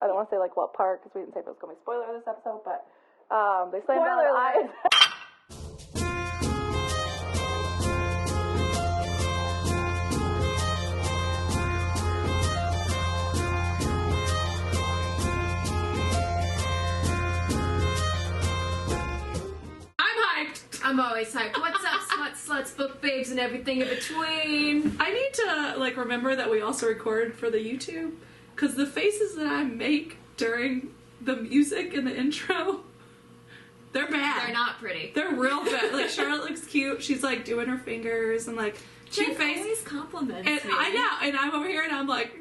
I don't want to say, like, what part, because we didn't say if it was going to be a spoiler this episode, but they slammed down the eyes. I'm always hyped. What's up, sluts, book babes, and everything in between? I need to, like, remember that we also record for the YouTube, because the faces that I make during the music and the intro, they're bad. They're not pretty. They're real bad. Like, Charlotte looks cute. She's, like, doing her fingers and, like, Jen always compliments me. I know, and I'm over here and I'm like...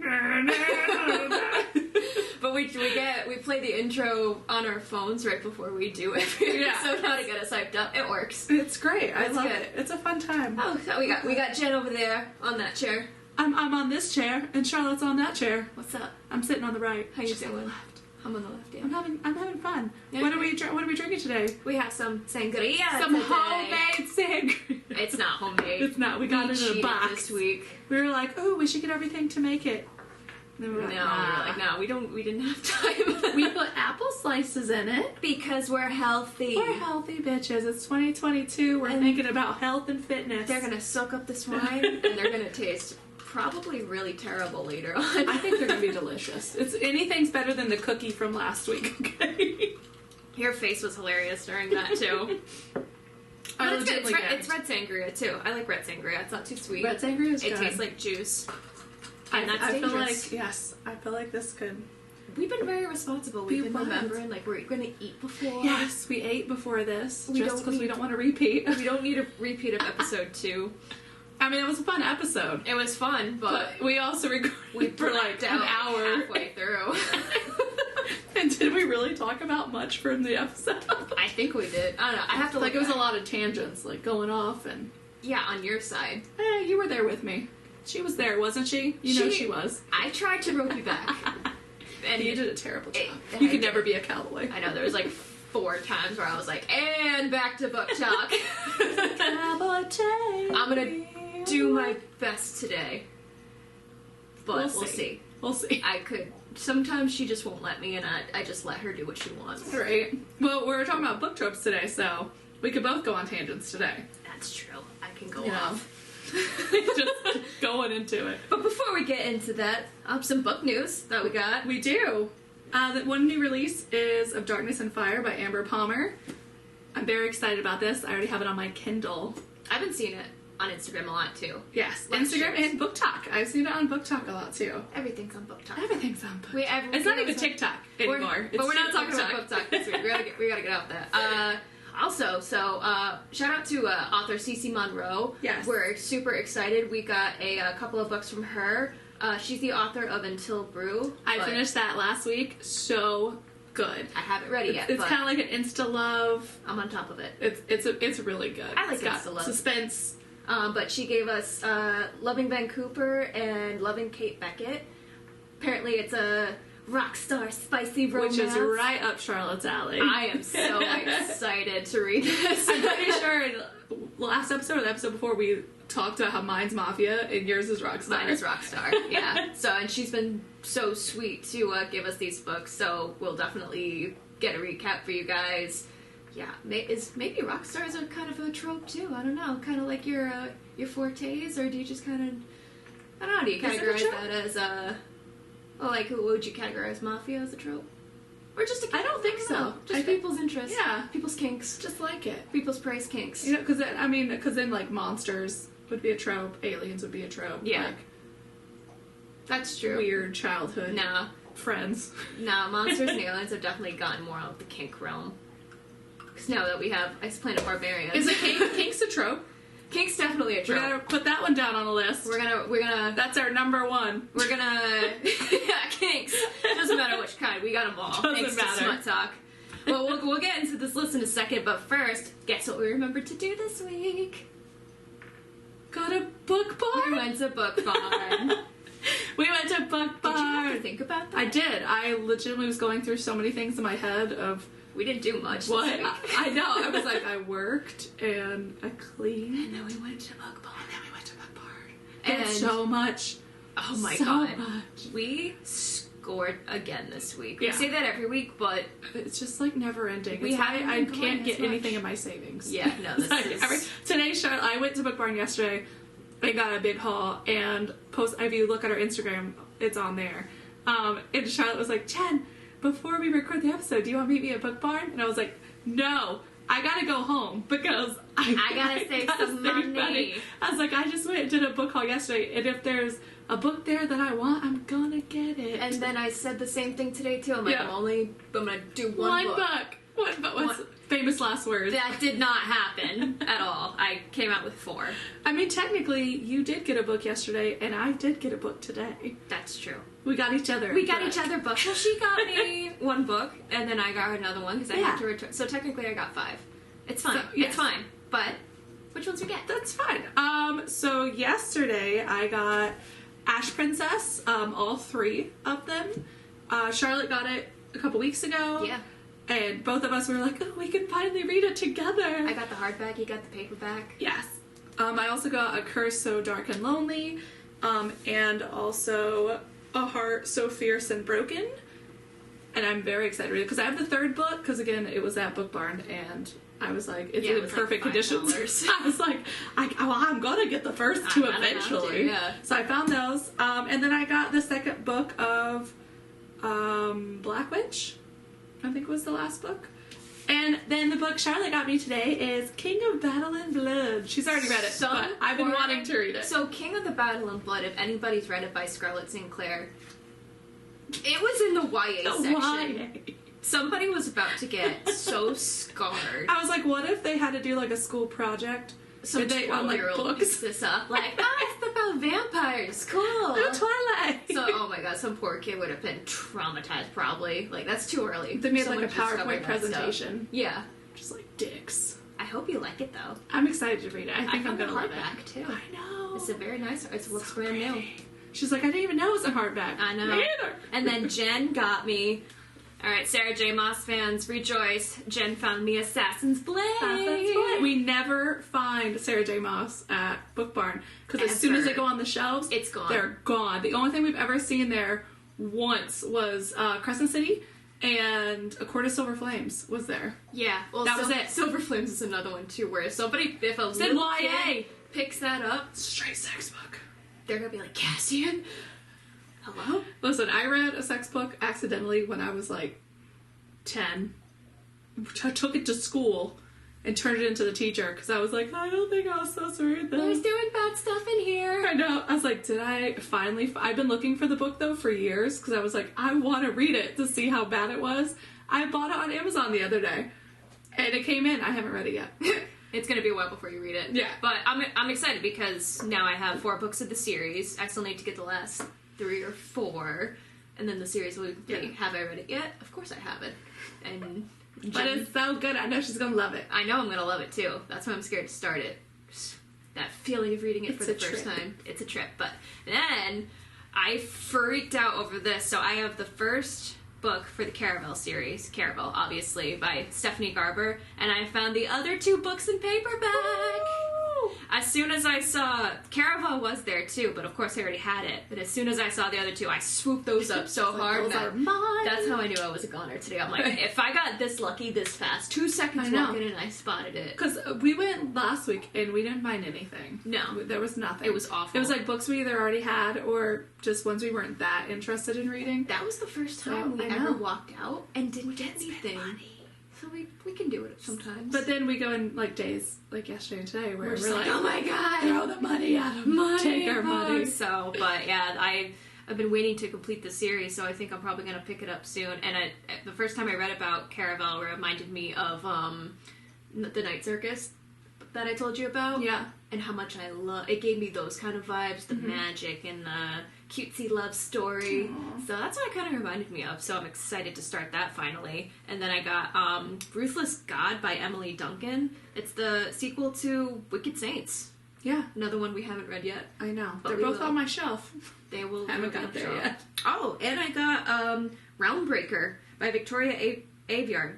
But we play the intro on our phones right before we do it. So now to get us hyped up, it works. It's great. I love good. it. It's a fun time. Oh, so we got Jen over there on that chair. I'm on this chair and Charlotte's on that chair. What's up? I'm sitting on the right. How you She's doing? on the left. I'm on the left. Yeah. I'm having fun. Yeah. What are we drinking today? We have some sangria. Some today. homemade sangria. It's not homemade. It's not. We got it in a box this week. We were like, oh, we should get everything to make it. And then we were like, no, we didn't have time. We put apple slices in it. Because we're healthy. We're healthy bitches. It's 2022. We're thinking about health and fitness. They're gonna soak up this wine and they're gonna taste probably really terrible later on. I think they're gonna be delicious. Anything's better than the cookie from last week, okay? Your face was hilarious during that too. But it's good. It's red sangria too. I like red sangria. It's not too sweet. Red sangria is good. It tastes like juice. And that's dangerous. I feel like this could... We've been very responsible. We've been remembering, like, we're going to eat before. Yes, we ate before this, just because we don't want to repeat. We don't need a repeat of episode 2. I mean, it was a fun episode. It was fun, but we also recorded for like an hour. Halfway through. And did we really talk about much from the episode? I think we did. I don't know. I have to like, it was a lot of tangents, like, going off and... Yeah, on your side. You were there with me. She was there, wasn't she? You know she was. I tried to rope you back. And you did a terrible job. You could never be a cowboy. I know, there was like 4 times where I was like, and back to book talk. Cowboy, I'm gonna do my best today. But we'll see. We'll see. I could... Sometimes she just won't let me, and I just let her do what she wants. Right. Well, we're talking about book tropes today, so we could both go on tangents today. That's true. I can go off. Just going into it. But before we get into that, some book news that we got. We do. The one new release is Of Darkness and Fire by Amber Palmer. I'm very excited about this. I already have it on my Kindle. I've been seeing it on Instagram a lot too. Yes, Instagram and Book Talk. I've seen it on Book Talk a lot too. Everything's on Book Talk. Everything's on Book Talk. It's not even TikTok anymore. But we're not talking about Book Talk this week. We gotta get out that. Also, shout out to author Cece Monroe. Yes. We're super excited. We got a couple of books from her. She's the author of Until Brew. I finished that last week. So good. I haven't read it yet. It's kind of like an Insta love. I'm on top of it. It's really good. I like Insta Insta love. Suspense. But she gave us Loving Ben Cooper and Loving Kate Beckett. Apparently it's a rock star spicy romance. Which is right up Charlotte's alley. I am so excited to read this. I'm pretty sure in last episode or the episode before we talked about how mine's Mafia and yours is Rockstar. Mine is Rockstar, yeah. And she's been so sweet to give us these books, so we'll definitely get a recap for you guys. Yeah, maybe rock stars are kind of a trope too. I don't know, kind of like your fortes, or do you just kind of, I don't know, do you categorize that as like, who would you categorize Mafia as a trope? Or just I don't think so. Just people's interests. Yeah. People's kinks. Just like it. People's praise kinks. You know, because then like monsters would be a trope, aliens would be a trope. Yeah. Like, that's true. Weird childhood. Nah. Friends. Nah, monsters and aliens have definitely gotten more out of the kink realm. Because now that we have Ice Planet Barbarians. Is it kink's a trope? Kink's definitely a trope. We gotta put that one down on the list. We're gonna. That's our number one. We're gonna. Yeah, kinks. Doesn't matter which kind. We got them all. Doesn't matter. To Smut Talk. Well, we'll get into this list in a second, but first, guess what we remembered to do this week? Got a book barn. We went to Book Barn. We went to Book Barn. Did you have to think about that? I did. I legitimately was going through so many things in my head of... We didn't do much what? This week. I know. I was like, I worked and I cleaned. And then we went to Book Barn. And so much. Oh my so god. Much. We scored gored again this week. Yeah. We say that every week, but it's just like never ending. We haven't I been going can't as get much. anything in my savings. Yeah, no, this Like, is... today, Charlotte, I went to Book Barn yesterday. I got a big haul, and if you look at our Instagram, it's on there. And Charlotte was like, Jen, before we record the episode, do you want to meet me at Book Barn? And I was like, no, I gotta go home because I gotta save some money. I was like, I just went and did a book haul yesterday, and if there's a book there that I want, I'm gonna get it. And then I said the same thing today too. I'm like, Yeah. I'm gonna do one book. One book. What's famous last words? That did not happen at all. I came out with 4. I mean, technically, you did get a book yesterday, and I did get a book today. That's true. We got each other. We got each other books. Well, she got me 1 book, and then I got her another one because I Yeah. had to return. So technically, I got 5. It's fine. So, yes. It's fine. But which ones we get? That's fine. So yesterday I got Ash Princess, all 3 of them. Charlotte got it a couple weeks ago. Yeah. And both of us were like, oh, we can finally read it together. I got the hardback. You got the paperback. Yes. I also got A Curse So Dark and Lonely, and also A Heart So Fierce and Broken. And I'm very excited to read it because I have the 3rd book, because again, it was at Book Barn, and I was like, it's Yeah, it in was perfect like conditions. $5. I was like, I'm gonna get the first 2 I'm gonna have to, eventually. yeah. So I found those. And then I got the 2nd book of Black Witch, I think was the last book. And then the book Charlotte got me today is King of Battle and Blood. She's already read it, but I've been wanting to read it. So King of the Battle and Blood, if anybody's read it by Scarlett Sinclair, it was in the YA section. YA. Somebody was about to get so scarred. I was like, what if they had to do like a school project? Some Where they on like 12-year-old books. picks this up. Like, it's about vampires. Cool. No, Twilight. So, oh my god, some poor kid would have been traumatized probably. Like, that's too early. They made Someone like a discovered PowerPoint that presentation. stuff. Yeah. Just like dicks. I hope you like it though. I'm excited to read it. I think I'm found gonna the love it. hardback too. I know. It's a very nice. It looks So brand new. pretty. She's like, I didn't even know it was a hardback. I know. Me either. And then Jen got me. All right, Sarah J. Maas fans, rejoice! Jen found me Assassin's Blade. We never find Sarah J. Maas at Book Barn because as soon as they go on the shelves, It's gone. They're gone. The only thing we've ever seen there once was Crescent City, and A Court of Silver Flames was there. Yeah, well, That was it. Silver Flames is another one too, where if a Said little YA. kid picks that up, Straight sex book. they're gonna be like, Cassian, hello? Listen, I read a sex book accidentally when I was like 10. I took it to school and turned it into the teacher because I was like, I don't think I was supposed to read this. There's doing bad stuff in here. I know. I was like, did I finally... I've been looking for the book, though, for years because I was like, I want to read it to see how bad it was. I bought it on Amazon the other day, and it came in. I haven't read it yet. It's gonna be a while before you read it. Yeah. But I'm excited because now I have 4 books of the series. I still need to get the last 3 or 4, and then the series will be, Yeah. have I read it yet? Of course I haven't. And But it's so good. I know she's going to love it. I know I'm gonna love it too. That's why I'm scared to start it. Just that feeling of reading it It's for a the first trip. time. It's a trip. But then I freaked out over this. So I have the first book for the Caravel series, Caravel, obviously, by Stephanie Garber, and I found the other 2 books in paperback. Woo! As soon as I saw Caravel was there too, but of course I already had it. But as soon as I saw the other 2, I swooped those up so hard. Those that- are mine. That's how I knew I was a goner today. I'm like, if I got this lucky this fast, 2 seconds I know. walking in and I spotted it. Because we went last week and we didn't find anything. No. There was nothing. It was awful. It was like books we either already had or just ones we weren't that interested in reading. That was the first time So, we I ever know. walked out and didn't get anything. So we can do it sometimes. But then we go in like days, like yesterday and today, where we're we're, just like, like, oh my god, throw the money at them. Take our money. So, but yeah, I've been waiting to complete the series, so I think I'm probably gonna pick it up soon. And the first time I read about Caravel reminded me of the Night Circus that I told you about. Yeah. And how much I love it. Gave me those kind of vibes, the magic and the cutesy love story. Aww. So that's what it kind of reminded me of. So I'm excited to start that finally. And then I got Ruthless God by Emily Duncan. It's the sequel to Wicked Saints. Yeah. Another one we haven't read yet. I know. But They're we both will. on my shelf. They will. Haven't they'll got be there on the yet. shelf. Oh, and I got Realmbreaker by Victoria Aveyard.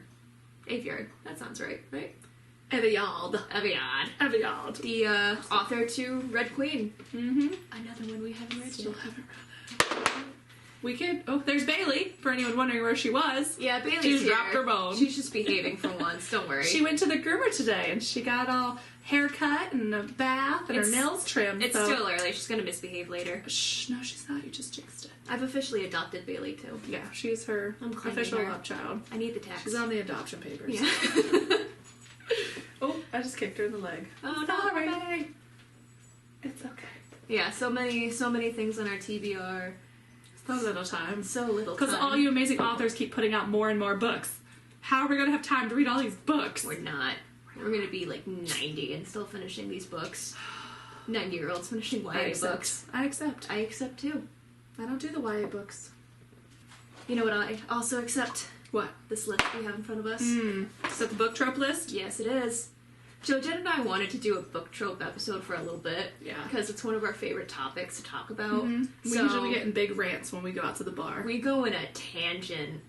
Aveyard. That sounds right, right? Eviard. Aveyard. Eviard. The author to Red Queen. Mm-hmm. Another one we haven't read Still yet. haven't read it. we could... Oh, there's Bailey, for anyone wondering where she was. Yeah, Bailey's She's here. dropped her bone. She's just behaving for once, don't worry. She went to the groomer today, and she got all haircut and a bath and her nails trimmed. It's still early. She's going to misbehave later. Shh, no, she's not. You just jinxed it. I've officially adopted Bailey, too. Yeah, she's her I'm claiming official her. love child. I need the tax. She's on the adoption papers. Yeah. Oh, I just kicked her in the leg. Oh, Sorry. no. It's okay. Yeah, so many things on our TBR. So little time. So little time. Because all you amazing authors keep putting out more and more books. How are we going to have time to read all these books? We're not. We're going to be like 90 and still finishing these books. 90-year-olds finishing YA books. I accept. I accept, too. I don't do the YA books. You know what I also accept? What? This list we have in front of us. Is that the book trope list? Yes, it is. So Jen and I wanted to do a book trope episode for a little bit. Yeah. Because it's one of our favorite topics to talk about. We So usually get in big rants when we go out to the bar. we go in a tangent.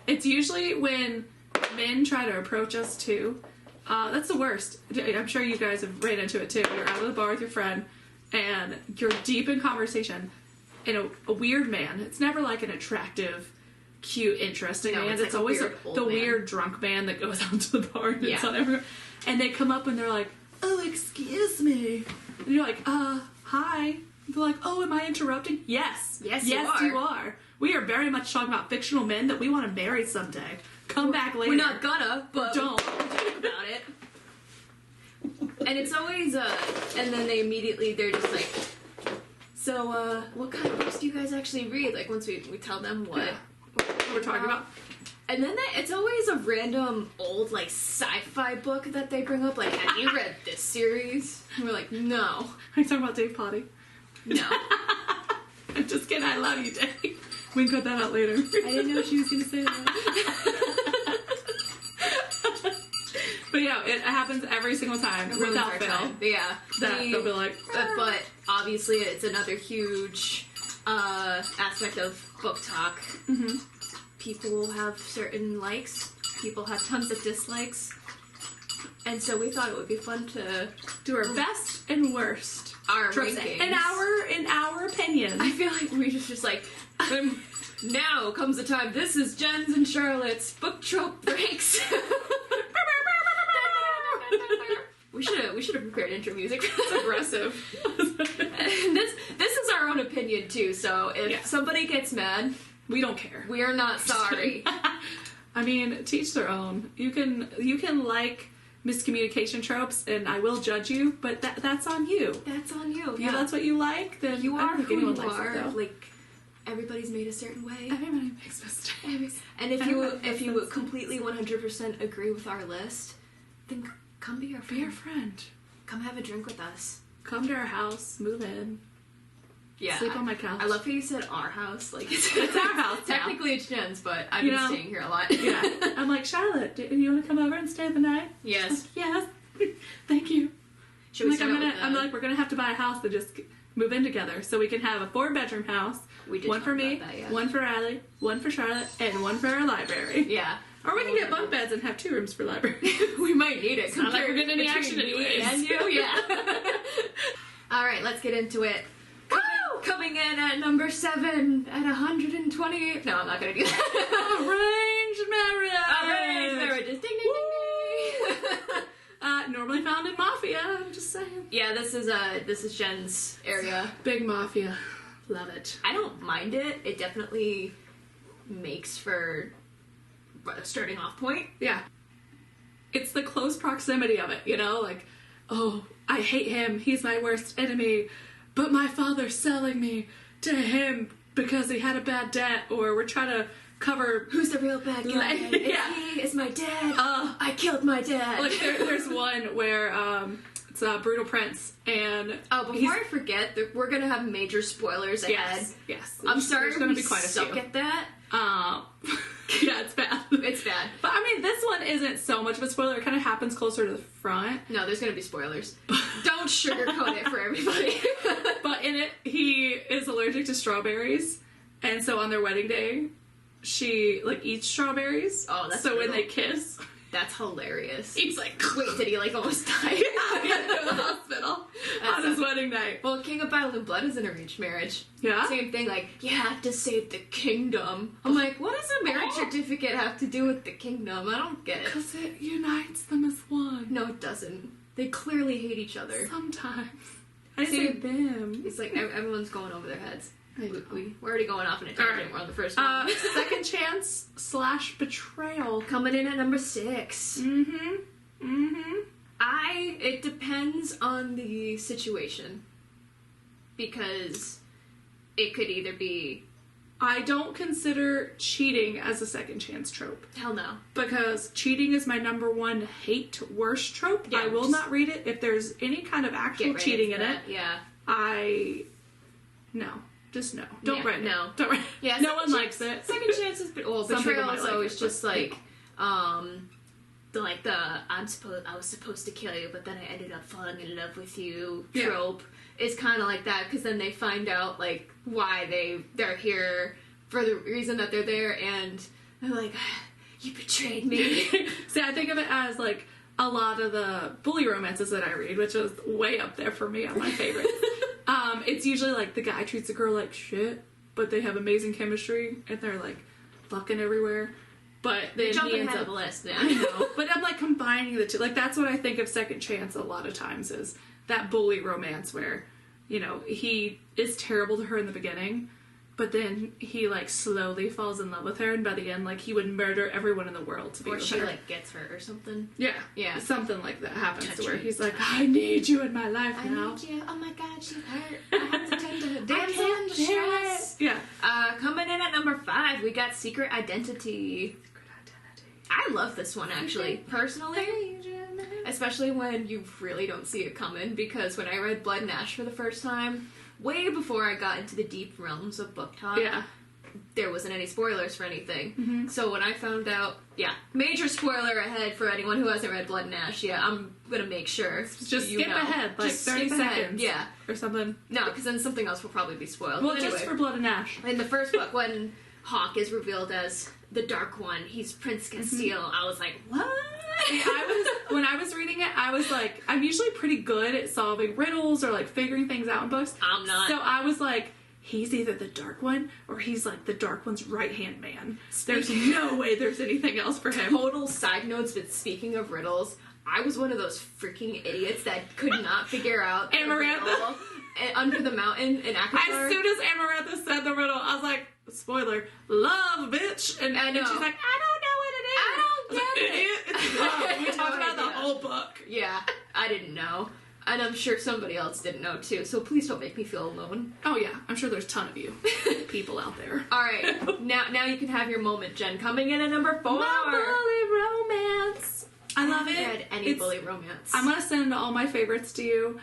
It's usually when men try to approach us too. That's the worst. I'm sure you guys have ran into it too. You're out of the bar with your friend and you're deep in conversation and a weird man. It's never like an attractive, cute, interesting No, man. it's like a always weird old the man. weird drunk man that goes out to the bar and it's Yeah. on everyone. And they come up and they're like, "Oh, excuse me," and you're like, "Hi." They're like, "Oh, am I interrupting?" Yes, Yes, you are. We are very much talking about fictional men that we want to marry someday. Come back later. We're not gonna, but Don't. we're talking about it. And it's always, and then they're just like, so, what kind of books do you guys actually read? Like, once we tell them what we're talking about. And then it's always a random old, like, sci-fi book that they bring up. Like, have you read this series? And we're like, no. Are you talking about Dave Potty? No. I'm just kidding. I love you, Dave. We can cut that out later. I didn't know she was going to say that. But yeah, it happens every single time. Without fail. Yeah. They'll be like, But obviously it's another huge aspect of book talk. Mm-hmm. People have certain likes. People have tons of dislikes. And so we thought it would be fun to do our best and worst. our Tropes rankings. in our opinion. I feel like we just like now comes the time. This is Jen's and Charlotte's book trope breaks. We should have prepared intro music. It's aggressive. And this is our own opinion too. So if somebody gets mad, we don't care. we are not sorry. I mean, teach their own. You can like miscommunication tropes, and I will judge you, but that's on you. That's on you. If Yeah. that's what you like, then You I are don't think who anyone you likes are. it, though. Like everybody's made a certain way. Everybody makes mistakes. And if you completely 100% agree with our list, then come be our friend. Be our friend. Come have a drink with us. Come to our house. Move in. Yeah. Sleep on my couch. I love how you said our house. Like it's our house now. Technically it's Jen's, but I've been staying here a lot. Yeah. I'm like, Charlotte, do you want to come over and stay the night? Yes. Yes. Thank you. Should we start with I'm like, we're gonna have to buy a house to just move in together, so we can have a 4-bedroom house. We did one talk for me, about that, yeah. one for Allie, one for Charlotte, and one for our library. Yeah. Or we can get bunk beds and have 2 rooms for library. We might need it. It's not like we're getting any action Between me anyways. and you, yeah. All right, let's get into it. Coming in at number 7 at 120. No, I'm not gonna do that. Arranged marriage. Arranged marriages. Ding ding ding ding. Normally found in Mafia. I'm just saying. Yeah, this is Jen's area. Big Mafia. Love it. I don't mind it. It definitely makes for a starting off point. Yeah. It's the close proximity of it, you know? Like, oh, I hate him. He's my worst enemy. But my father's selling me to him because he had a bad debt, or we're trying to cover... Who's the real bad guy? Yeah. He is my dad. I killed my dad. Like, there's one where it's Brutal Prince, and... Before I forget, we're going to have major spoilers ahead. Yes. I'm sorry there's gonna we be quite a suck few. at that. Yeah, it's bad. It's bad. But, I mean, this one isn't so much of a spoiler. It kind of happens closer to the front. No, there's going to be spoilers. Don't sugarcoat it for everybody. But in it, he is allergic to strawberries, and so on their wedding day, she, like, eats strawberries. Oh, that's So when brutal. they kiss, That's hilarious. He's like, Wait, did he like almost die? yeah, to the hospital on his wedding night. Well, King of Battle and Blood is an arranged marriage. Yeah? Same thing, like, you have to save the kingdom. I'm like, what does a marriage certificate have to do with the kingdom? I don't get it. Because it unites them as one. No, it doesn't. They clearly hate each other. Sometimes. I say them. It's like everyone's going over their heads. We're already going off in a tangent. Right. We're on the first one. Second chance / betrayal. Coming in at number 6. It depends on the situation. Because it could either be... I don't consider cheating as a second chance trope. Hell no. Because cheating is my number 1 hate worst trope. Yeah, I will not read it. If there's any kind of actual cheating in it, yeah. No. Just no. Don't write it. No. Don't write it. Yeah, no one likes it. Second chances, well, Some people betrayal might is like always it, just but like, I was supposed to kill you, but then I ended up falling in love with you trope is kind of like that, because then they find out like why they're here for the reason that they're there, and they're like, you betrayed me. See, I think of it as like a lot of the bully romances that I read, which is way up there for me on my favorites. It's usually like the guy treats a girl like shit, but they have amazing chemistry and they're like fucking everywhere. But then he ends up the list now. I know, but I'm like combining the two. Like that's what I think of second chance a lot of times is that bully romance where, you know, he is terrible to her in the beginning, but then he like slowly falls in love with her, and by the end, like he would murder everyone in the world to be with her. Or she like gets hurt or something. Yeah, something like that happens where he's like, I need you in my life now. I need you. Oh my God, she's hurt. I have to tend to her. Damsel in do distress. it. Yeah. Coming in at number 5, we got Secret Identity. I love this one actually, personally. Especially when you really don't see it coming, because when I read Blood and Ash for the first time, way before I got into the deep realms of book talk, there wasn't any spoilers for anything. So when I found out, major spoiler ahead for anyone who hasn't read Blood and Ash, I'm gonna make sure. Just skip ahead, like just 30 seconds. Yeah. Or something. No, because then something else will probably be spoiled. Well, but anyway, just for Blood and Ash. in the first book, when Hawk is revealed as the Dark One, he's Prince Castile, I was like, what? When I was reading it, I was like, I'm usually pretty good at solving riddles or like figuring things out in books. I'm not. So I was like, he's either the Dark One or he's like the Dark One's right-hand man. There's no way there's anything else for him. Total side notes, but speaking of riddles, I was one of those freaking idiots that could not figure out Amarantha. Under the Mountain in Akatar. As soon as Amarantha said the riddle, I was like, spoiler, love, bitch. And she's like, I don't know what it is. I don't get it. It's love. We talked about the whole book. Yeah, I didn't know. And I'm sure somebody else didn't know too, so please don't make me feel alone. Oh yeah, I'm sure there's a ton of you people out there. Alright, now you can have your moment, Jen. Coming in at number 4. My bully romance. I love it. I haven't read any bully romance. I'm gonna send all my favorites to you.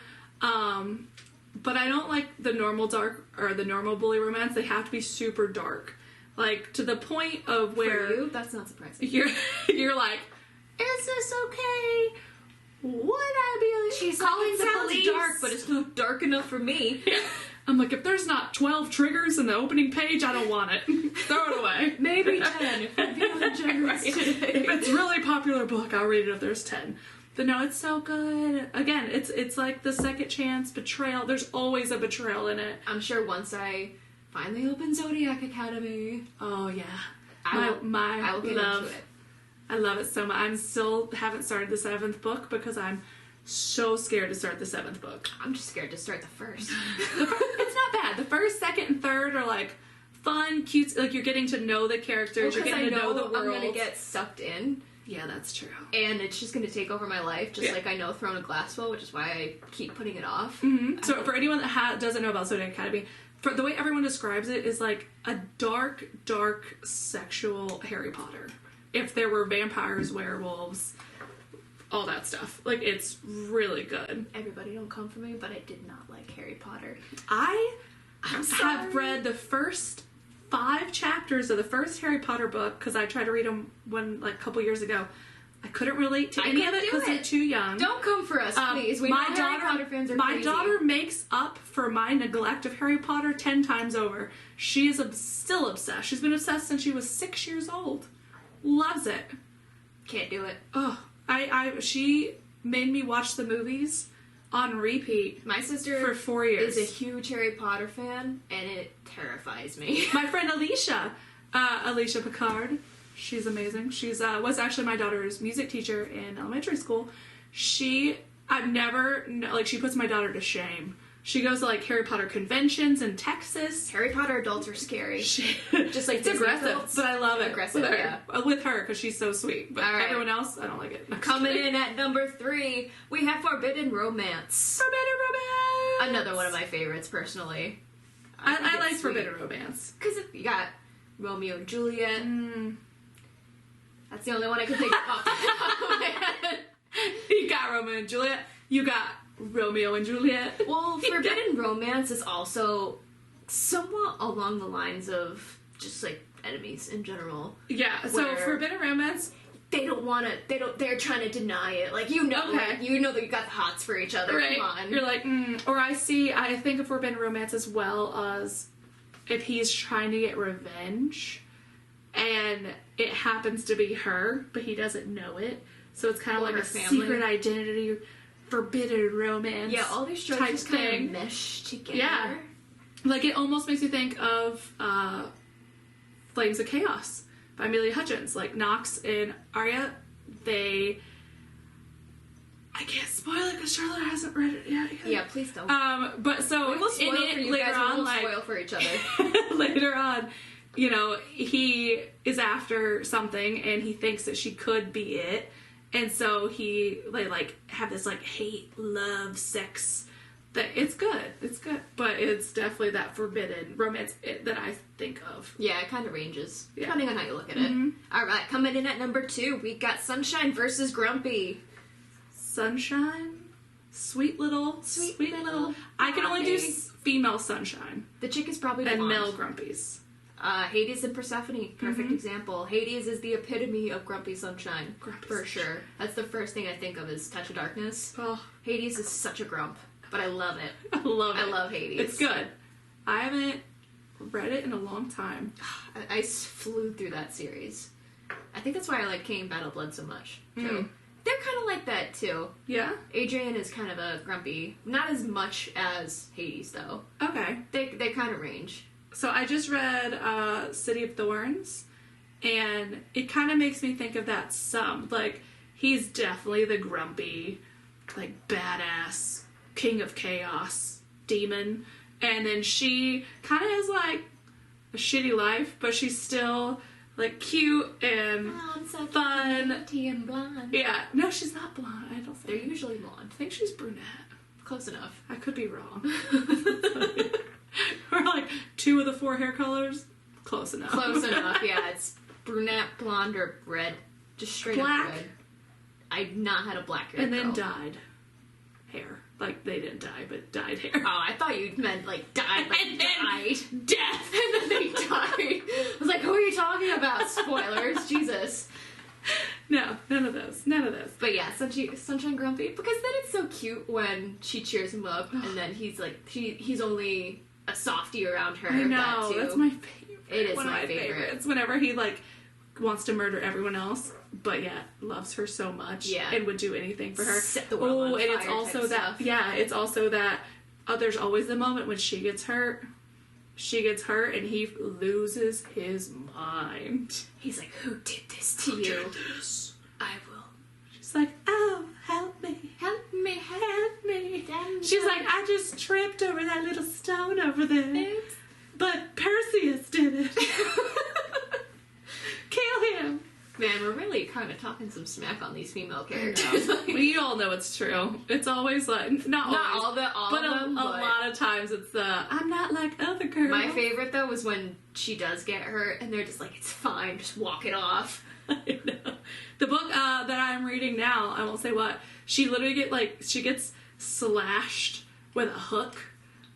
But I don't like the normal dark or the normal bully romance. They have to be super dark. Like to the point of where For you, that's not surprising. you're like, is this okay? Would I be like, She's calling the sounds police? dark, but it's not dark enough for me. I'm like, if there's not 12 triggers in the opening page, I don't want it. Throw it away. Maybe 10 if I'm feeling generous today. If it's a really popular book, I'll read it if there's 10. But no, it's so good. Again, it's like the second chance betrayal. There's always a betrayal in it. I'm sure once I finally open Zodiac Academy. Oh yeah, I will get love. into it. I love it so much. I'm still haven't started the 7th book because I'm so scared to start the 7th book. I'm just scared to start the first. It's not bad. The first, second, and third are like fun, cute. Like you're getting to know the characters. You're getting to know the world. I'm gonna get sucked in. Yeah, that's true. And it's just gonna take over my life, just like I know Throne of Glasswell, which is why I keep putting it off. Mm-hmm. So for anyone that doesn't know about Zodiac Academy, for the way everyone describes it is like a dark, dark sexual Harry Potter. If there were vampires, werewolves, all that stuff. Like, it's really good. Everybody don't come for me, but I did not like Harry Potter. I have read the first 5 chapters of the first Harry Potter book, because I tried to read them a couple years ago. I couldn't relate to any of it because they're too young. Don't come for us, please. We know Harry Potter fans are crazy. My daughter makes up for my neglect of Harry Potter 10 times over. She is still obsessed. She's been obsessed since she was 6 years old. Loves it. Can't do it. Oh, she made me watch the movies on repeat. My sister for 4 years is a huge Harry Potter fan, and it terrifies me. My friend Alicia Picard, she's amazing. She's was actually my daughter's music teacher in elementary school. She puts my daughter to shame. She goes to like Harry Potter conventions in Texas. Harry Potter adults are scary. Just like it's aggressive, adults. but I love it. Aggressive, with her because she's so sweet. But everyone else, I don't like it. Coming in at number 3, we have Forbidden Romance. Forbidden Romance. Another one of my favorites, personally. I like Forbidden Romance because you got Romeo and Juliet. That's the only one I can think of off the top of my head. You got Romeo and Juliet. You got Romeo and Juliet. Well, Forbidden Romance is also somewhat along the lines of just like enemies in general. Yeah, so Forbidden Romance, they're trying to deny it. Like, you know that you got the hots for each other. Right. Come on. You're like, I think of Forbidden Romance as well as if he's trying to get revenge and it happens to be her, but he doesn't know it. So it's kind of like a secret identity, forbidden romance. Yeah, all these tropes just kind of mesh together. Yeah. Like, it almost makes me think of Flames of Chaos by Amelia Hutchins. Like, Nox and Arya, I can't spoil it because Charlotte hasn't read it yet. Yeah, please don't. But so we will spoil in it, for you later guys, on, we will spoil for each other. Later on, he is after something and he thinks that she could be it. And so they have this like hate, love, sex. That it's good, but it's definitely that forbidden romance that I think of. Yeah, it kind of ranges depending on how you look at it. All right, coming in at number 2, we got Sunshine versus Grumpy. Sunshine, sweet little. I can only do female Sunshine. The chick is probably and blonde. male Grumpies. Hades and Persephone, perfect example. Hades is the epitome of grumpy sunshine, for sure. That's the first thing I think of is Touch of Darkness. Oh. Hades is such a grump, but I love it. I love Hades. It's good. I haven't read it in a long time. I flew through that series. I think that's why I like Cain Battle Blood so much, too. They're kind of like that, too. Yeah? Adrian is kind of a grumpy. Not as much as Hades, though. Okay. They kind of range. So I just read City of Thorns, and it kind of makes me think of that some. Like, he's definitely the grumpy, like, badass, king of chaos, demon. And then she kind of has, like, a shitty life, but she's still, like, cute and fun. And blonde. Yeah. No, she's not blonde, I don't think. They're usually blonde. I think she's brunette. Close enough. I could be wrong. Or like 2 of the 4 hair colors. Close enough. Close enough, yeah. It's brunette, blonde, or red. Just straight black. up red. I've not had a black hair And then girl. dyed hair. Like, they didn't die, but dyed hair. Oh, I thought you meant, like, died. Like, And then died. death. And then they died. I was like, who are you talking about? Spoilers. Jesus. No, none of those. But yeah, Sunshine Grumpy. Because then it's so cute when she cheers him up, and then he's like, he's only a softie around her. I know, that's my favorite. It is one of my my favorite. favorites. Whenever he, like, wants to murder everyone else, but yeah, loves her so much. Yeah. And would do anything for her. Set the world on and fire it's also type that, stuff. yeah, it's also that, there's always the moment when she gets hurt. She gets hurt and he loses his mind. He's like, who did this to you? Did this? I will. She's like, oh, help me. Help me, Help me. Damn She's God. like, I just tripped over that little stone over there. Oops. But Perseus did it. Kill him. Man, we're really kind of talking some smack on these female characters. We all know it's true. It's always like, not always, all but of them, a lot of times it's I'm not like other girls. My favorite, though, was when she does get hurt, and they're just like, it's fine, just walk it off. I know. The book that I'm reading now, I won't say what, she literally she gets slashed with a hook,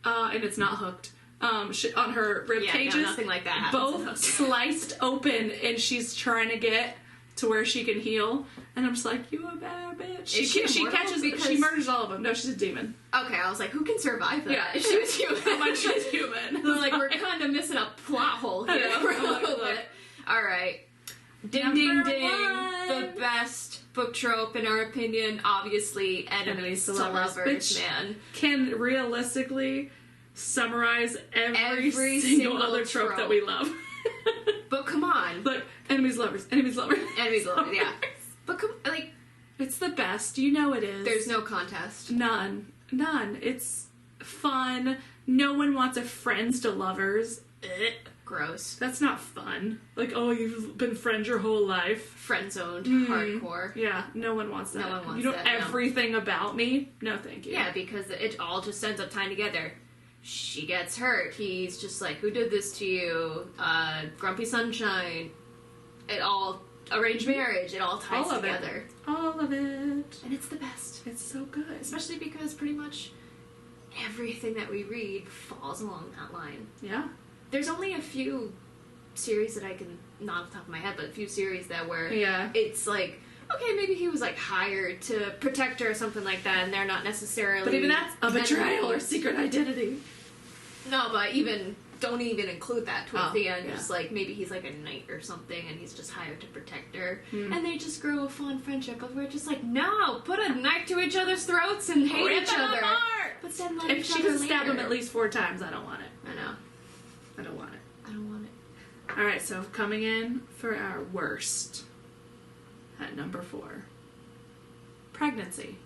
and it's not hooked, on her rib cages. No, nothing like that happens. Both sliced open, and she's trying to get to where she can heal. And I'm just like, you a bad bitch. She murders all of them. No, she's a demon. Okay, I was like, who can survive that? Yeah. If she was human. How much she's human. I was like, we're kind of missing a plot hole here. I know. Alright. Ding, ding, Number ding. one. The best book trope, in our opinion, obviously, enemies to lovers, which man. can realistically summarize every single single other trope trope. that we love. But come on. Look, enemies, lovers, enemies, lovers. Enemies to lovers, yeah. But come, like, It's the best. You know it is. there's no contest. None. It's fun. No one wants a friends to lovers. Gross. That's not fun. Like, oh, you've been friends your whole life. Friend-zoned, hardcore. Yeah, no one wants that. No one wants you know that, no. everything about me? No, thank you. Yeah, because it all just ends up tying together. She gets hurt. He's just like, who did this to you? Grumpy Sunshine. It all, arranged marriage. It all ties All of together. All of it. And it's the best. It's so good. Especially because pretty much everything that we read falls along that line. Yeah. There's only a few series that I can, not off the top of my head, but a few series that where Yeah. it's like, okay, maybe he was like hired to protect her or something like that, and they're not necessarily. But even that's a betrayal or enemies. secret identity. No, but don't even include that towards Oh, the end. yeah. Just like maybe he's like a knight or something, and he's just hired to protect her, Hmm. and they just grow a fond friendship. But we're just like, no, put a knife to each other's throats and hate Rip each them other. apart! But then love If each she other doesn't stab later. him at least 4 times, I don't want it. I know. I don't want it. I don't want it. Alright, so coming in for our worst. At number 4. Pregnancy.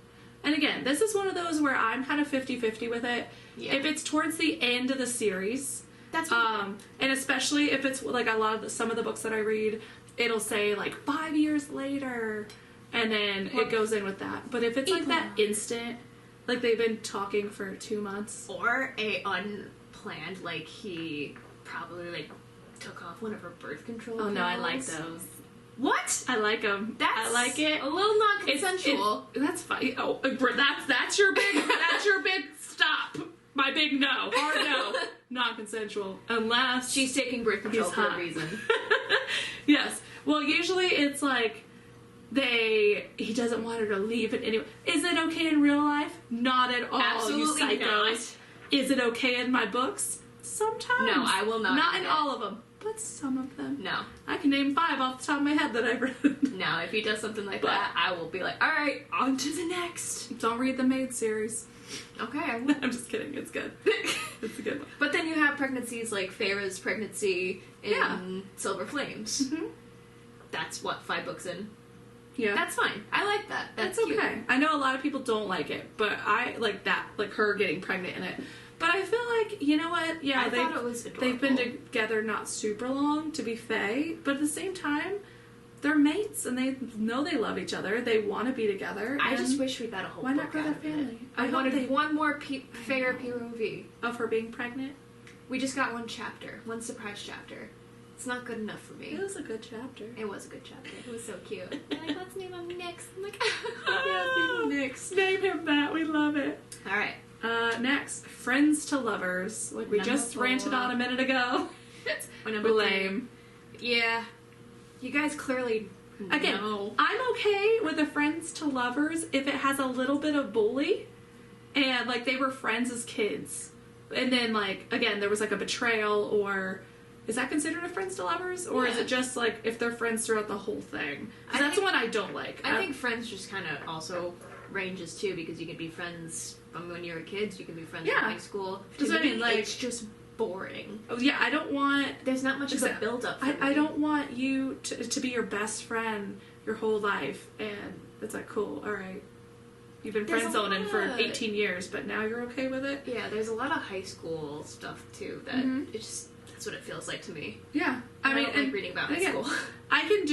And again, this is one of those where I'm kind of 50-50 with it. Yeah. If it's towards the end of the series, That's and especially if it's like some of the books that I read, it'll say like 5 years later, and then it goes in with that. But if it's like that instant, like they've been talking for 2 months. or a unplanned, like he probably like took off one of her birth control. Oh no, I pills. like those. What? I like them. That's I like it. a little non-consensual. That's fine. Oh, that's your big stop. My big no. Hard no. Non-consensual. Unless She's taking birth control he's for hot. a reason. Yes. Well, usually it's like he doesn't want her to leave it anyway. Is it okay in real life? Not at all. Absolutely you psychos. not. Is it okay in my books? Sometimes. No, I will not Not read in it. all of them, but some of them. No. I can name 5 off the top of my head that I've read. No, if he does something like But- that, I will be like, alright, on to the next. Don't read the Maid series. Okay, I will. I'm just kidding. It's good. It's a good one. But then you have pregnancies like Feyre's pregnancy in Yeah. Silver Flames. Mm-hmm. That's what, 5 books in? Yeah. That's fine. I like that. That's That's cute. okay. I know a lot of people don't like it, but I like that, like her getting pregnant in it. But I feel like, you know what? Yeah, I thought it was adorable. they've been together not super long to be Fae, but at the same time, they're mates and they know they love each other. They want to be together. I and just wish we got a whole why book not grow out their of it. family? I hope wanted they- one more Feyre POV. of her being pregnant. We just got one chapter, one surprise chapter. It's not good enough for me. It was a good chapter. It was a good chapter. It was so cute. They're like, let's name him Nyx. I'm like, Oh, Nyx. name him that. We love it. All right. Next, friends to lovers. Like we Number just 4. ranted on a minute ago. Or number 3. Lame. Yeah. You guys clearly Again, know. I'm okay with the friends to lovers if it has a little bit of bully and like they were friends as kids. And then like again there was like a betrayal, or is that considered a friends to lovers, or is Yeah. it just like if they're friends throughout the whole thing? 'Cause that's think- one I don't like. I think friends just kind of also ranges too, because you can be friends from when you're a kid, you can be friends Yeah. in high school. That's To what I me, mean, like- it's just boring. Oh, yeah, I don't want There's not much of a build up. I don't want you to be your best friend your whole life, and it's like cool, all right. You've been There's friend a zoning for lot. 18 years, but now you're okay with it? Yeah, there's a lot of high school stuff too that Mhm. it just that's what it feels like to me. Yeah. I mean, don't and like reading about high again, school. I can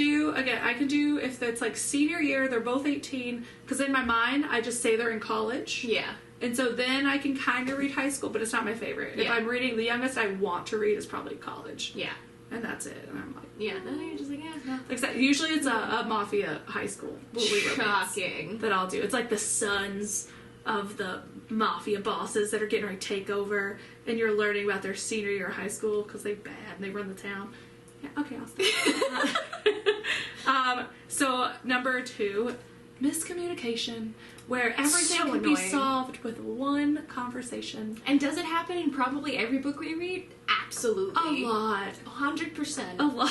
do if it's like senior year, they're both 18, because in my mind, I just say they're in college. Yeah. And so then I can kind of read high school, but it's not my favorite. If Yeah. I'm reading, the youngest I want to read is probably college. Yeah. And that's it. And I'm like, Yeah. No, you're just like, yeah, no. like I said, usually it's a mafia high school movie romance Shocking. that I'll do. It's like the sons of the mafia bosses that are getting ready to take over, and you're learning about their senior year of high school because they bad and they run the town. Yeah, okay, I'll stop. So number 2, miscommunication, where everything So can be annoying. solved with one conversation. And does it happen in probably every book we read? Absolutely. A lot. 100%. A lot.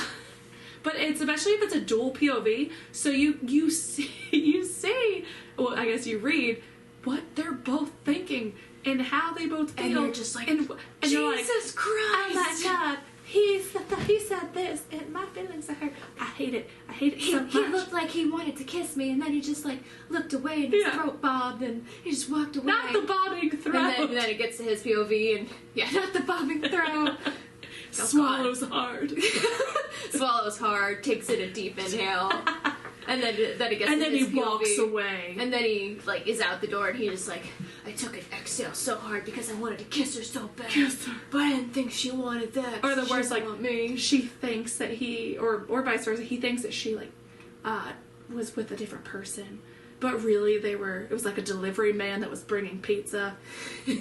But it's especially if it's a dual POV, so you see, well, I guess you read what they're both thinking and how they both feel. And you're just like, and you're like, Jesus Christ! Oh my God, he said this, and my feelings are hurt. I hate it so much. He looked like he wanted to kiss me, and then he just like looked away, and his throat bobbed, and he just walked away. Not the bobbing throat. And then it gets to his POV, and not the bobbing throat. Swallows hard. Swallows hard, takes in a deep inhale, and then it gets to his he POV, walks away. and then he like is out the door, and he just like, I took an exhale so hard because I wanted to kiss her so bad, but I didn't think she wanted that. Or the worst, like, want me. She thinks that he, or vice versa, he thinks that she, like, was with a different person. But really, it was like a delivery man that was bringing pizza,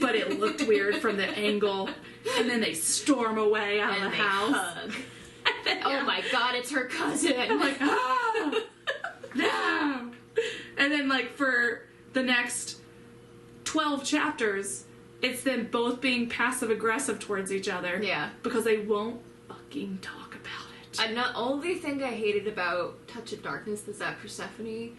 but it looked weird from the angle. And then they storm away out of the house. Hug. Oh my God, it's her cousin. I'm like, ah! No! And then, like, for the next 12 chapters, it's them both being passive-aggressive towards each other. Yeah. Because they won't fucking talk about it. And the only thing I hated about Touch of Darkness is that Persephone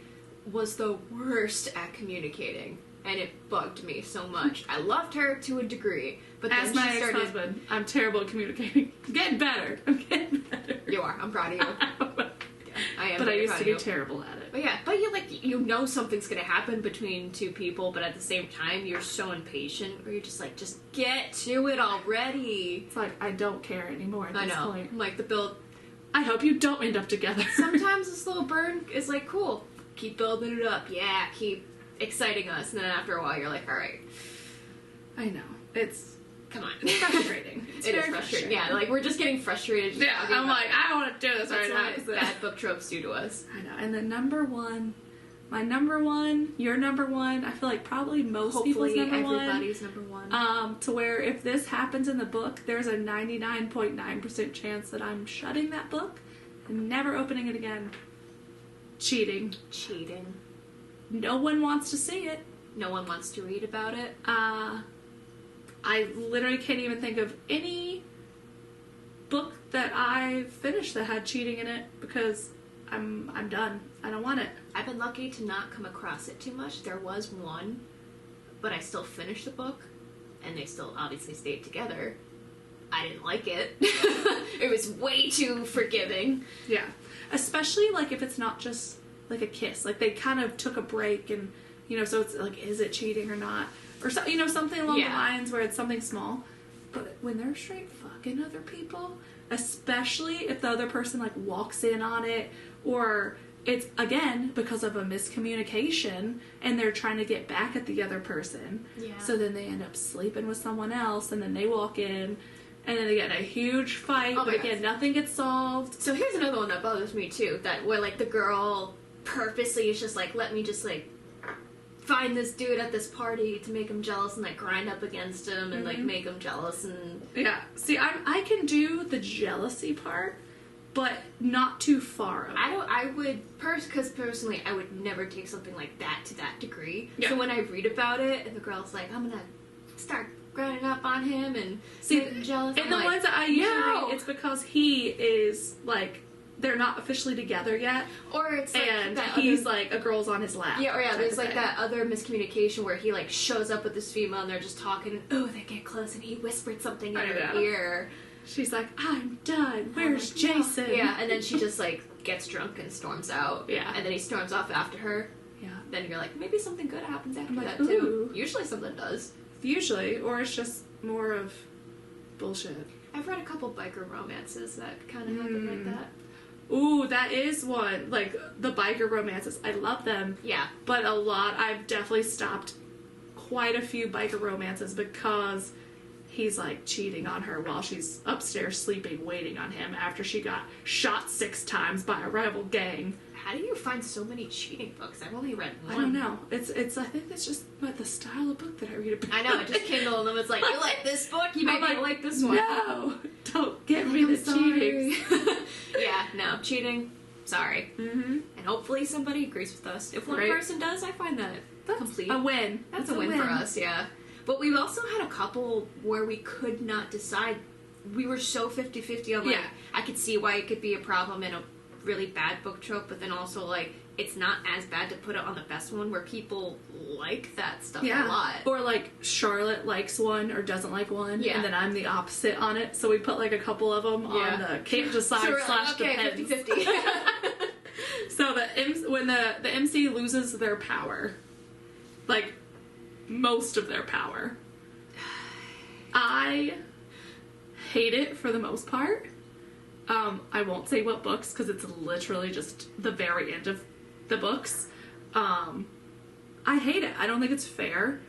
was the worst at communicating. And it bugged me so much. I loved her to a degree, but then As my she started... ex-husband, I'm terrible at communicating. I'm getting better. You are. I'm proud of you. I am. But I used proud to of be you. terrible at it. But you know something's gonna happen between two people, but at the same time you're so impatient, or you're just like, just get to it already. It's like, I don't care anymore at this point. I'm like, the build. I hope you don't end up together. Sometimes a slow burn is like, cool, keep building it up, yeah, keep exciting us, and then after a while you're like, all right. I know. It's Come on. frustrating. It is frustrating. Yeah, like we're just getting frustrated. Yeah, I'm like, I don't want to do this right now. That's what bad book tropes do to us. I know. And the number one, my number one, your number one, I feel like probably most people's number everybody's number one. To where if this happens in the book, there's a 99.9% chance that I'm shutting that book and never opening it again. Cheating. No one wants to see it. No one wants to read about it. I literally can't even think of any book that I finished that had cheating in it because I'm done. I don't want it. I've been lucky to not come across it too much. There was one, but I still finished the book, and they still obviously stayed together. I didn't like it. It was way too forgiving. Yeah. Especially, like, if it's not just, like, a kiss. Like, they kind of took a break and, so it's, like, is it cheating or not? Or, so, something along the lines where it's something small. But when they're straight fucking other people, especially if the other person, like, walks in on it, or it's, again, because of a miscommunication, and they're trying to get back at the other person. Yeah. So then they end up sleeping with someone else, and then they walk in, and then they get in a huge fight, but again, nothing gets solved. So here's another one that bothers me, too, that where, like, the girl purposely is just like, let me just, like, find this dude at this party to make him jealous and like grind up against him and like make him jealous and see I can do the jealousy part, but not too far. Because personally I would never take something like that to that degree. Yeah. So when I read about it and the girl's like, I'm gonna start grinding up on him and make him jealous, and the ones that I usually read, it's because he is like, they're not officially together yet, or it's like and he's like a girl's on his lap. There's like that other miscommunication where he like shows up with this female and they're just talking and they get close and he whispered something in her ear. She's like, I'm done, where's Jason? Yeah, and then she just like gets drunk and storms out. Yeah. And then he storms off after her. Yeah. Then you're like, maybe something good happens after that ooh. too. Usually something does. Usually, or it's just more of bullshit. I've read a couple biker romances that kind of happen like that. Ooh, that is one. Like, the biker romances. I love them. Yeah. But I've definitely stopped quite a few biker romances because he's, like, cheating on her while she's upstairs sleeping, waiting on him after she got shot 6 times by a rival gang. How do you find so many cheating books? I've only read one. I don't know. It's. I think it's just the style of book that I read about. I know, it just Kindle and then it's like, you like this book? You might like this one. No! Don't give me the cheating. Yeah, no, cheating. Sorry. Mm-hmm. And hopefully somebody agrees with us. If one person does, I find that's complete. A win. That's a win for us, yeah. But we've also had a couple where we could not decide. We were so 50-50 on, like, I could see why it could be a problem, and really bad book trope, but then also, like, it's not as bad to put it on the best one where people like that stuff a lot. Or, like, Charlotte likes one or doesn't like one, and then I'm the opposite on it, so we put, like, a couple of them on the can't decide so / okay, depends. 50-50. So when the MC loses their power, like, most of their power, I hate it for the most part. I won't say what books, because it's literally just the very end of the books. I hate it. I don't think it's fair.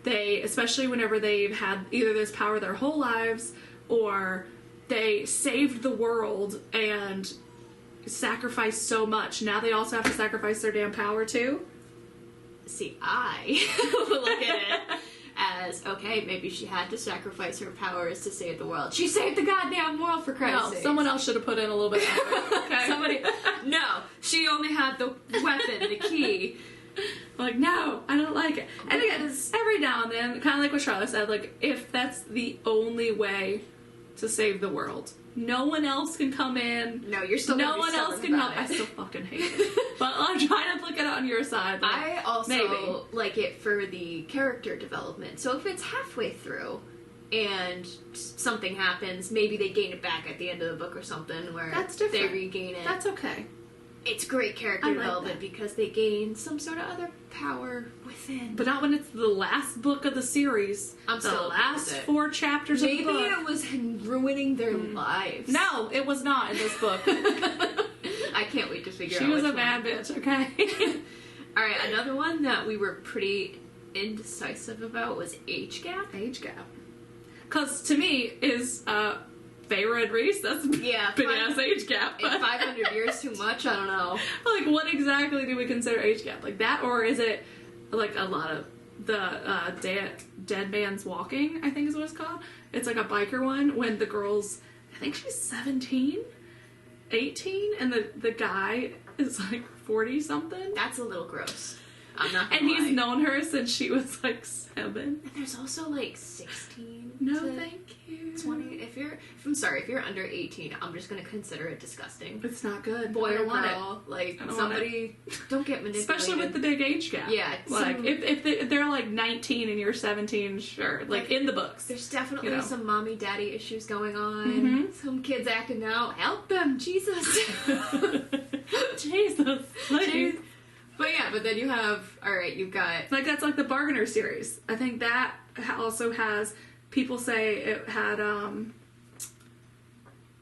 Especially whenever they've had either this power their whole lives, or they saved the world and sacrificed so much. Now they also have to sacrifice their damn power too. See, I look at it as, okay, maybe she had to sacrifice her powers to save the world. She saved the goddamn world, for Christ's sake. Someone else should have put in a little bit more. Okay? No, she only had the weapon, the key. Like, no, I don't like it. And again, every now and then, kind of like what Charlotte said, like, if that's the only way to save the world, no one else can come in. No, you're still no one else can help. I still fucking hate it. But I'm trying to look at it on your side. Like, I also maybe like it for the character development. So if it's halfway through and something happens, maybe they gain it back at the end of the book or something, where that's different. They regain it. That's okay. It's great character like development because they gain some sort of other power within. But not when it's the last book of the series. I'm still the last 4 chapters of the book. Maybe it was ruining their lives. No, it was not in this book. I can't wait to figure out. She was a bad bitch, okay? Alright, another one that we were pretty indecisive about was age gap. Age gap. Because to me, is Feyre and Reese, that's a big ass age gap. But 500 years too much? I don't know. Like, what exactly do we consider age gap? Like that, or is it like a lot of the Dead Man's Walking, I think is what it's called? It's like a biker one when the girl's, I think she's 17, 18, and the guy is like 40 something. That's a little gross. I'm not gonna And lie. he's known her since she was like 7. And there's also like 16. No, thank you. 20. If you're under 18, I'm just gonna consider it disgusting. It's not good. Boy or want girl, like don't somebody, don't get manipulated. Especially with the big age gap. Yeah, like if they're like 19 and you're 17, sure. Like in the books. There's definitely some mommy daddy issues going on. Mm-hmm. Some kids acting out. Help them, Jesus. Jesus. Please. But then you have, alright, you've got... Like, that's like the Bargainer series. I think that also has, people say it had,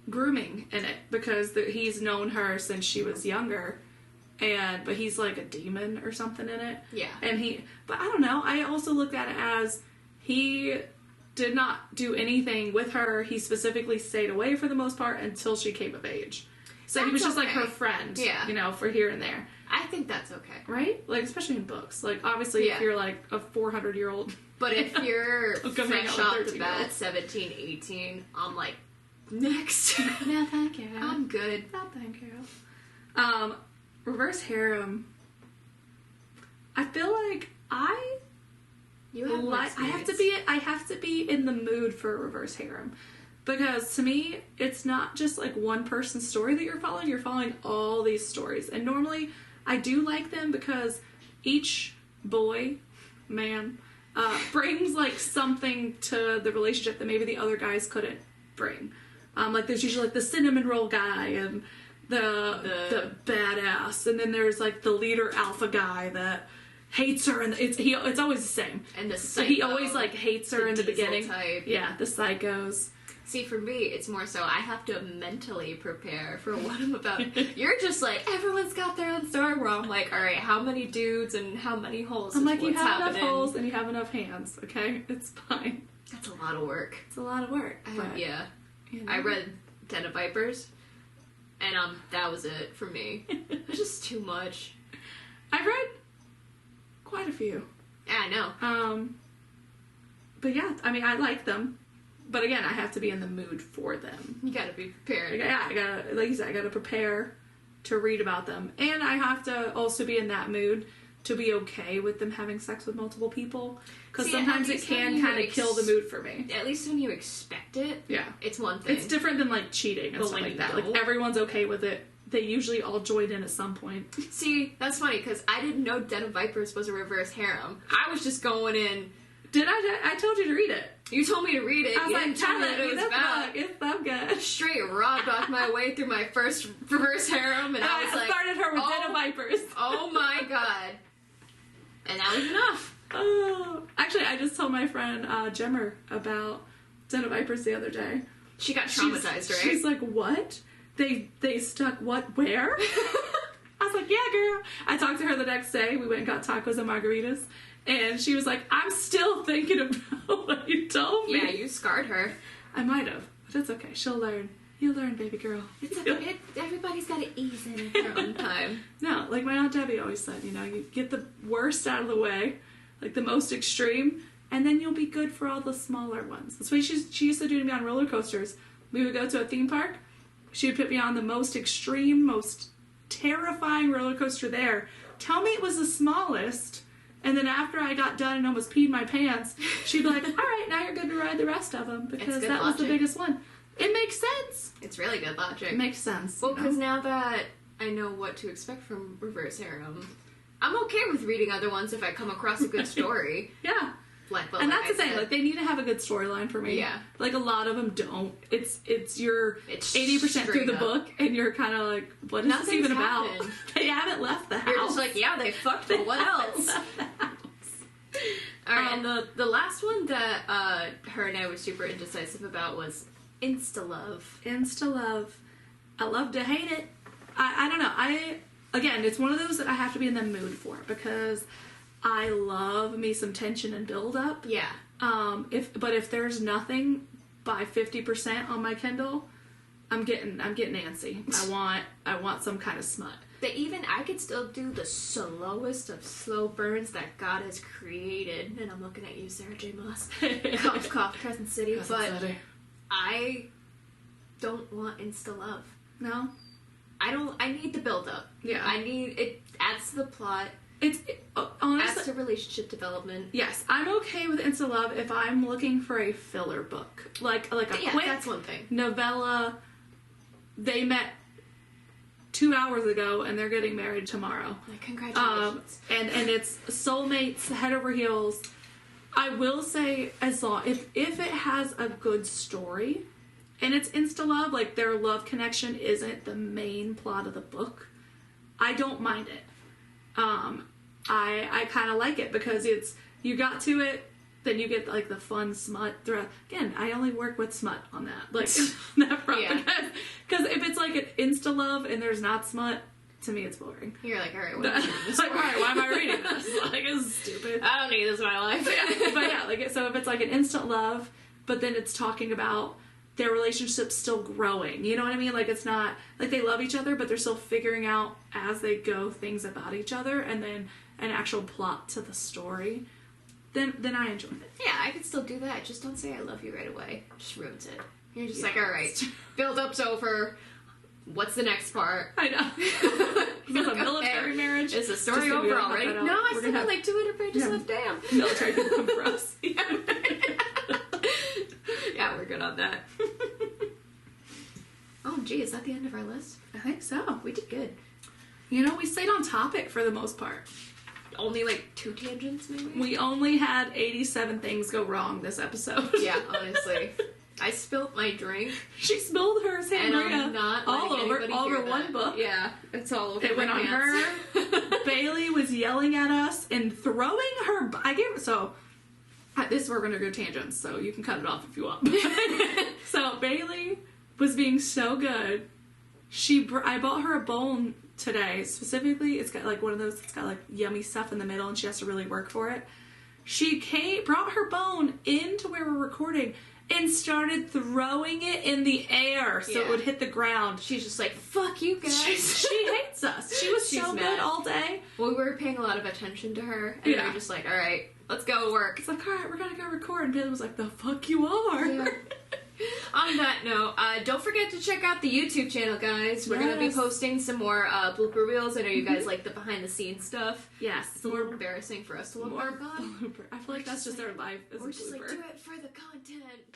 grooming in it, because he's known her since she was younger, but he's like a demon or something in it. Yeah. But I don't know, I also looked at it as, he did not do anything with her, he specifically stayed away for the most part until she came of age. So he was just like her friend, for here and there. I think that's okay. Right? Like, especially in books. Like, obviously, if you're, like, a 400-year-old... But if you're fresh off the bat, 17, 18, I'm like, next. No, thank you. I'm good. No, thank you. Reverse harem. I feel like I have to be in the mood for a reverse harem. Because to me, it's not just like one person's story that you're following all these stories. And normally, I do like them because each man, brings like something to the relationship that maybe the other guys couldn't bring. Like there's usually like the cinnamon roll guy and the badass, and then there's like the leader alpha guy that hates her, and it's always the same. And the so he always like hates her in the beginning. Type. Yeah, the psychos. See, for me, it's more so I have to mentally prepare for what I'm about. You're just like, everyone's got their own story, where I'm like, alright, how many dudes and how many holes? I'm like, you have enough holes and you have enough hands, okay? It's fine. That's a lot of work. It's a lot of work. Yeah. You know. I read Den of Vipers, and that was it for me. It was just too much. I read quite a few. Yeah, I know. But yeah, I mean, I like them. But again, I have to be in the mood for them. You gotta be prepared. Yeah, I gotta, like you said, I gotta prepare to read about them. And I have to also be in that mood to be okay with them having sex with multiple people. Because sometimes it can kind of kill the mood for me. At least when you expect it, yeah, it's one thing. It's different than like cheating and stuff like that. Like everyone's okay with it they usually all join in at some point. See, that's funny, because I didn't know Den of Vipers was a reverse harem. I was just going in... Did I? I told you to read it. You told me to read it. I was You like, didn't tell me that it was about. It's so good. Straight robbed my way through my first reverse harem, and I was like... started her with Den of Vipers. Oh my god. And that was enough. Oh. Actually, I just told my friend Jemmer about Den of Vipers the other day. She got traumatized, right? She's like, what? They stuck what where? I was like, yeah, girl. I talked to her the next day. We went and got tacos and margaritas. And she was like, I'm still thinking about what you told me. Yeah, you scarred her. I might have. But it's okay. She'll learn. You'll learn, baby girl. It's okay. Everybody's got to ease in at their own time. No, like my Aunt Debbie always said, you know, you get the worst out of the way, like the most extreme, and then you'll be good for all the smaller ones. That's what she used to do to me on roller coasters. We would go to a theme park. She would put me on the most extreme, most terrifying roller coaster there. Tell me it was the smallest, and then after I got done and almost peed my pants, she'd be like, all right, now you're good to ride the rest of them, because that was the biggest one. It makes sense. It's really good logic. It makes sense. Well, because now that I know what to expect from reverse harem, I'm okay with reading other ones if I come across a good story. Yeah. And that's the thing, like, they need to have a good storyline for me. Yeah. Like, a lot of them don't. It's 80% through the book, and you're kind of like, what is this even about? They haven't left the house. You're just like, yeah, they fucked, but what else? Alright, and the last one that her and I were super indecisive about was Insta-love. Insta-love. I love to hate it. I don't know. Again, it's one of those that I have to be in the mood for, because I love me some tension and build-up. Yeah. But if there's nothing by 50% on my Kindle, I'm getting antsy. I want some kind of smut. I could still do the slowest of slow burns that God has created. And I'm looking at you, Sarah J. Maas. Cough, cough, Crescent City. I don't want Insta-love. No? I need the build-up. Yeah. It adds to the plot. Honestly, adds to relationship development. Yes, I'm okay with Insta-love if I'm looking for a filler book. Like a quick that's one thing. Novella. They met 2 hours ago and they're getting married tomorrow. Like, congratulations. And it's soulmates, head over heels. I will say, as long if it has a good story and it's Insta-love, like their love connection isn't the main plot of the book, I don't mind it. I kind of like it because you got to it, then you get like the fun smut throughout. Again, I only work with smut on that, like that front, because if it's like an Insta-love and there's not smut, to me it's boring. You're like, all right, what am I reading this like, all right, why am I reading this? Like, it's stupid. I don't need this in my life. But yeah, like, so if it's like an instant love, but then it's talking about their relationship's still growing, you know what I mean? Like, it's not like they love each other, but they're still figuring out as they go things about each other, and then an actual plot to the story. Then I enjoy it. Yeah, I can still do that. Just don't say I love you right away. Just ruins it. You're just like, all right, build up's over. What's the next part? I know. Is it a military marriage? Is the story over already? No, I still got like 200 pages left. Damn. Military people come for us. Yeah, we're good on that. Oh, gee, is that the end of our list? I think so. We did good. You know, we stayed on topic for the most part. Only like 2 tangents, maybe? We only had 87 things go wrong this episode. Yeah, honestly. I spilt my drink. She spilled her sangria and I'm not all over one book. Yeah, it's all over. It went on her. Bailey was yelling at us and throwing her. This we're gonna go tangents, so you can cut it off if you want. So Bailey was being so good. I bought her a bowl today. Specifically, it's got like one of those. It's got like yummy stuff in the middle, and she has to really work for it. She brought her bone into where we're recording and started throwing it in the air so it would hit the ground. She's just like, fuck you guys. She hates us. She was so good all day. Well, we were paying a lot of attention to her, and we were just like, all right, let's go to work. It's like, all right, we're gonna go record. And Bailey was like, the fuck you are. Yeah. On that note, don't forget to check out the YouTube channel, guys. We're going to be posting some more blooper reels. I know you guys like the behind-the-scenes stuff. Yes. It's a little embarrassing for us to look back on. Blooper. I feel like that's just their life. We're just like, do it for the content.